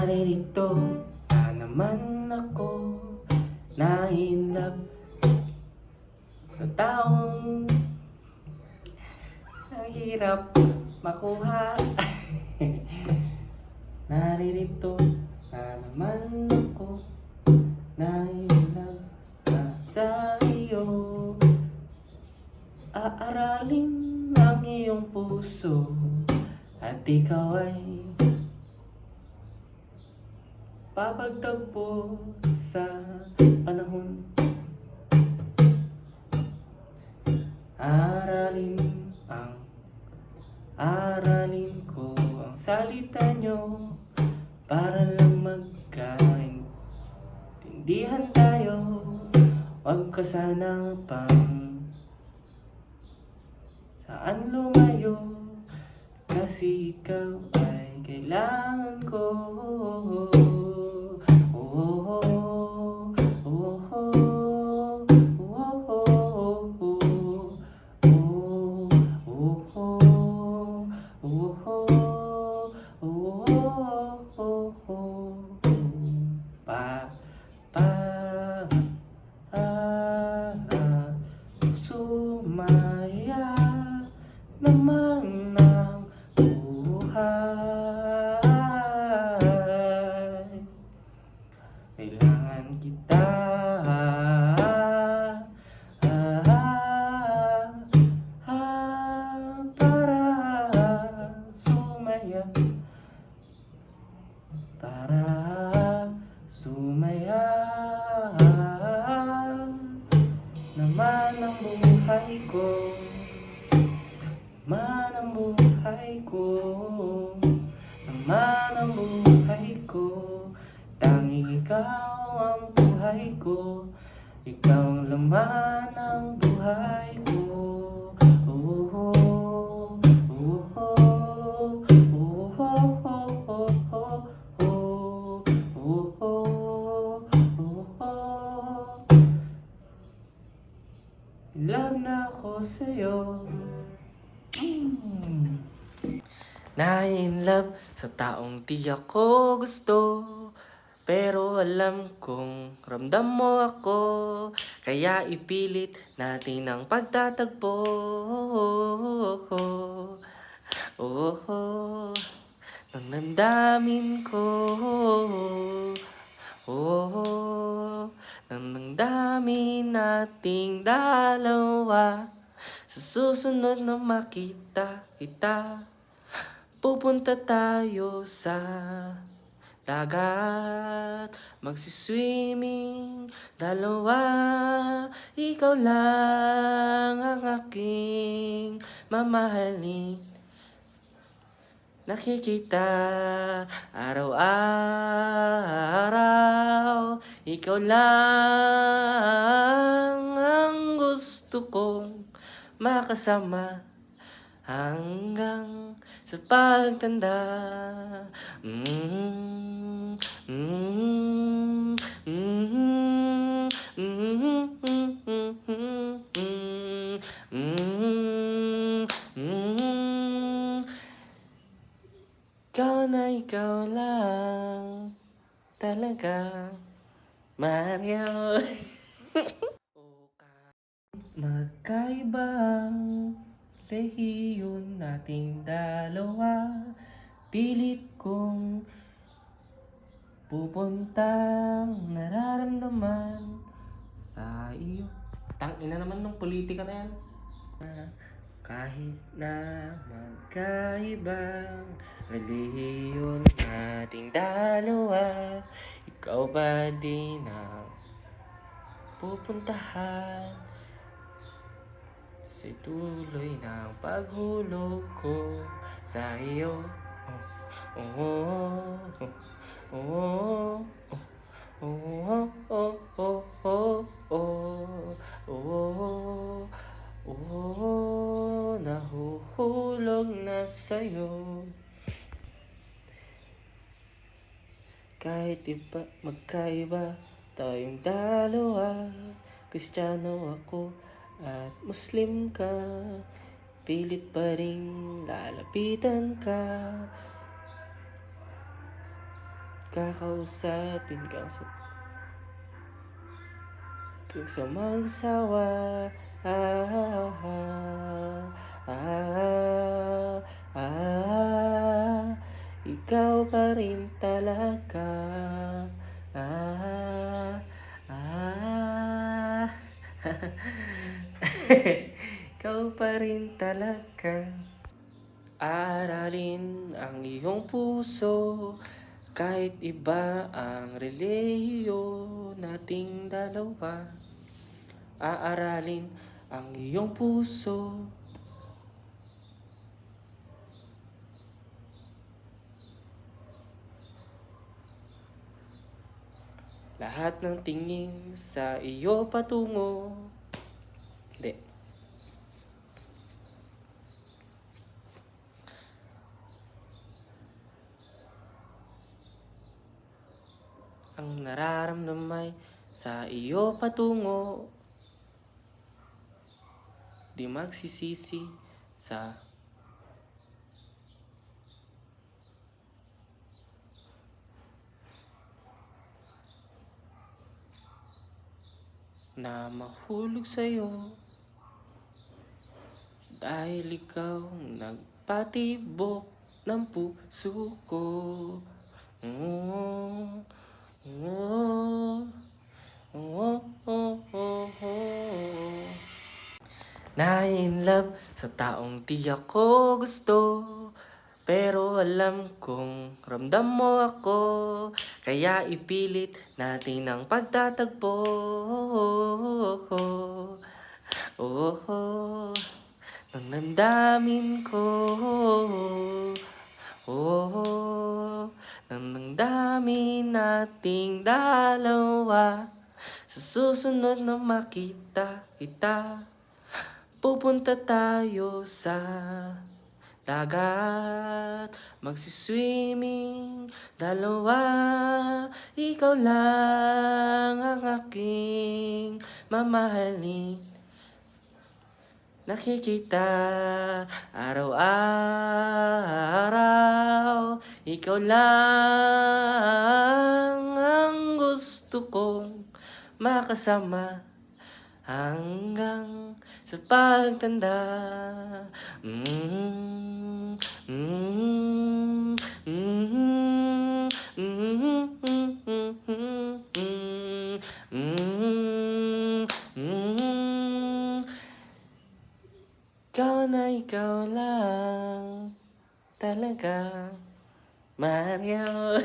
Naririto na naman ako, na-inlove sa taong ang hirap makuha. Naririto na naman ako, na-inlove na sa iyo. Aaralin ang iyong puso at ikaw ay papagtagpo sa panahon. Aralin ko ang salita nyo para lang magkaintindihan tayo. Huwag ka sana pang saan lumayo, kasi ikaw ay kailangan ko. Pa, pa, sumaya naman ng buhay. Kailangan kita, para sumaya, para sumaya naman ang buhay ko, naman ang buhay ko, naman ang buhay ko. Tanging ikaw ang buhay ko, ikaw ang laman ng buhay ko. In love na ako sa'yo. Na-in love sa taong di ako gusto, pero alam kong ramdam mo ako, kaya ipilit natin ang pagtatagpo. Nang namdamin ko, nang namdamin nating dalawa. Sa susunod na makita kita, pupunta tayo sa dagat, magsiswimming dalawa. Ikaw lang ang aking mamahalin, nakikita araw-araw. Ikaw lang ang gusto kong makasama hanggang sa pagtanda. Ikaw na ikaw lang talaga, Mario. Magkaibang rehiyon nating dalawa, pilit kong pupuntang nararamdaman sa iyo. Tangina naman ng politika na yan. Kahit na magkaibang relihiyon nating dalawa, ikaw pa din ang pupuntahan sa tuloy ng paghulog ko sa iyo. Nahuhulog na sa'yo. Kahit iba, magkaiba tayong dalawa, Kristiyano ako at Muslim ka, pilit pa rin lalapitan ka. kakausapin kang sa magsawa. Ah, ah, ah, ah, ikaw pa rin talaga. Ah, ah, ikaw pa rin talaga. Aralin ang iyong puso, kahit iba ang relihiyo nating dalawa. Aaralin ang iyong puso. Lahat ng tingin sa iyo patungo. Hindi. Ang nararamdamay sa iyo patungo. Di magsisisi sa na mahulog sa'yo, dahil ikaw nagpatibok ng puso ko. Oh, oh, oh, oh, oh, oh. Na-in-love sa taong di ako gusto, pero alam kong ramdam mo ako, kaya ipilit natin ang pagtatagpo. Oh, nang namdamin ko. Oh, nang namdamin nating dalawa. Sa susunod na makita kita, pupunta tayo sa dagat, magsiswimming, dalawa. Ikaw lang ang aking mamahalin. Nakikita araw-araw, ikaw lang ang gusto kong makasama hanggang sa pagtanda. Mm, mm, mm, mm, mm, mm, mm. Ikaw na ikaw lang talaga, Mario.